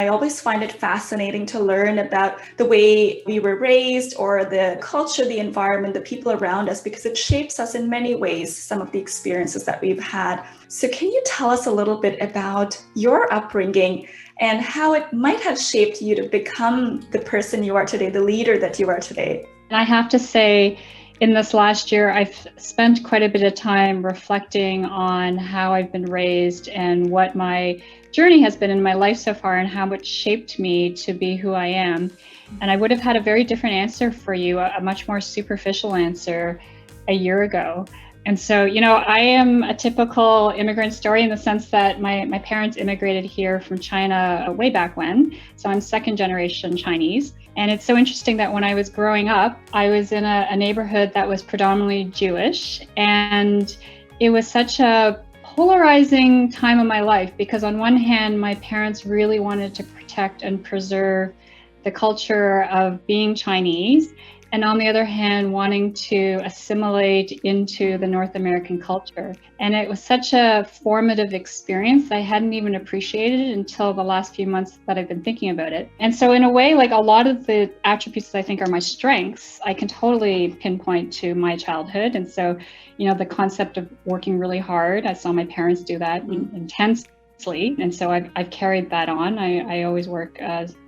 always find it fascinating to learn about the way we were raised or the culture, the environment, the people around us, because it shapes us in many ways, some of the experiences that we've had. So can you tell us a little bit about your upbringing and how it might have shaped you to become the person you are today, the leader that you are today? And I have to say, in this last year, I've spent quite a bit of time reflecting on how I've been raised and what my journey has been in my life so far and how it shaped me to be who I am. And I would have had a very different answer for you, a much more superficial answer a year ago. And so, I am a typical immigrant story in the sense that my parents immigrated here from China way back when. So I'm second generation Chinese. And it's so interesting that when I was growing up, I was in a neighborhood that was predominantly Jewish. And it was such a polarizing time of my life because on one hand, my parents really wanted to protect and preserve the culture of being Chinese. And on the other hand, wanting to assimilate into the North American culture. And it was such a formative experience. I hadn't even appreciated it until the last few months that I've been thinking about it. And so in a way, like a lot of the attributes that I think are my strengths, I can totally pinpoint to my childhood. And so, the concept of working really hard, I saw my parents do that intensely. And so I've carried that on. I always work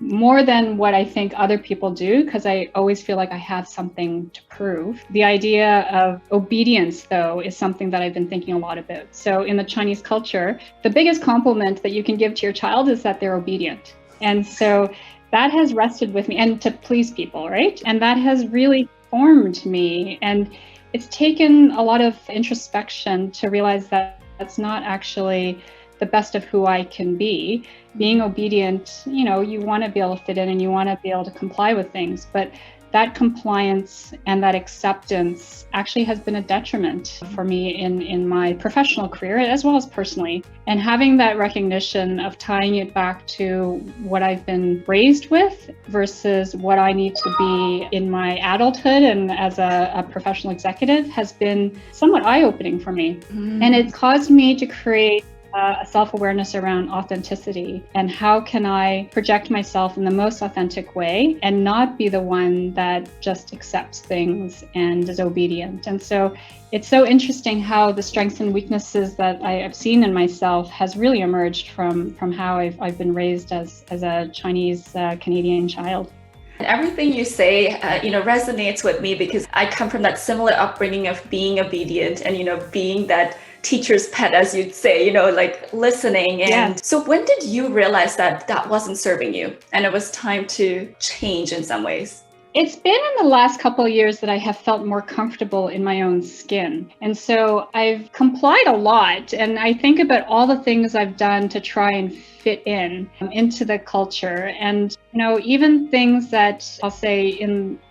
more than what I think other people do because I always feel like I have something to prove. The idea of obedience, though, is something that I've been thinking a lot about. So in the Chinese culture, the biggest compliment that you can give to your child is that they're obedient. And so that has rested with me, and to please people, right? And that has really formed me. And it's taken a lot of introspection to realize that that's not actually the best of who I can be. Being obedient, you want to be able to fit in and you want to be able to comply with things, but that compliance and that acceptance actually has been a detriment for me in my professional career as well as personally. And having that recognition of tying it back to what I've been raised with versus what I need to be in my adulthood and as a professional executive has been somewhat eye-opening for me. And it caused me to create a self-awareness around authenticity and how can I project myself in the most authentic way and not be the one that just accepts things and is obedient. And so it's so interesting how the strengths and weaknesses that I have seen in myself has really emerged from how I've been raised as a Chinese Canadian child. Everything you say, resonates with me because I come from that similar upbringing of being obedient and, being that teacher's pet, as you'd say, like listening. And so when did you realize that that wasn't serving you and it was time to change in some ways? It's been in the last couple of years that I have felt more comfortable in my own skin. And so I've complied a lot. And I think about all the things I've done to try and fit into the culture. And, even things that I'll say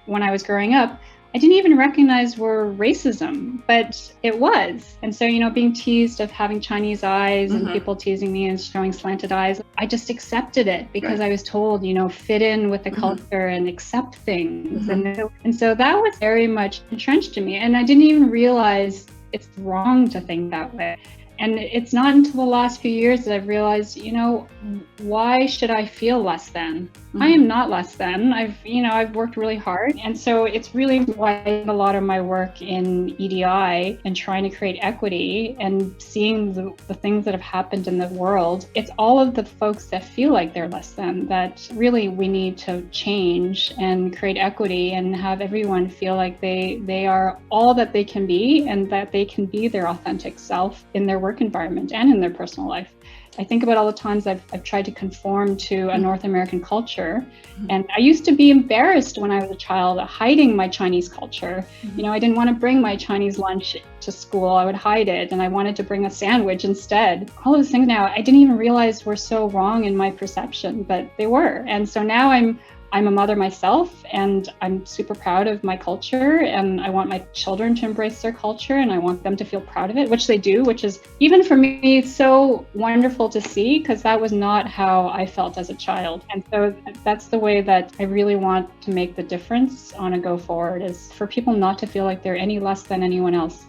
when I was growing up, I didn't even recognize were racism, but it was. And so, being teased of having Chinese eyes and people teasing me and showing slanted eyes, I just accepted it because I was told, fit in with the culture and accept things. And so that was very much entrenched in me. And I didn't even realize it's wrong to think that way. And it's not until the last few years that I've realized, why should I feel less than? I am not less than. I've worked really hard. And so it's really why a lot of my work in EDI and trying to create equity and seeing the things that have happened in the world, it's all of the folks that feel like they're less than that really we need to change and create equity and have everyone feel like they are all that they can be and that they can be their authentic self in their work environment and in their personal life. I think about all the times I've tried to conform to a North American culture. And I used to be embarrassed when I was a child, hiding my Chinese culture. I didn't want to bring my Chinese lunch to school. I would hide it. And I wanted to bring a sandwich instead. All those things now, I didn't even realize were so wrong in my perception, but they were. And so now I'm a mother myself, and I'm super proud of my culture, and I want my children to embrace their culture, and I want them to feel proud of it, which they do, which is, even for me, so wonderful to see, because that was not how I felt as a child. And so that's the way that I really want to make the difference on a go forward, is for people not to feel like they're any less than anyone else.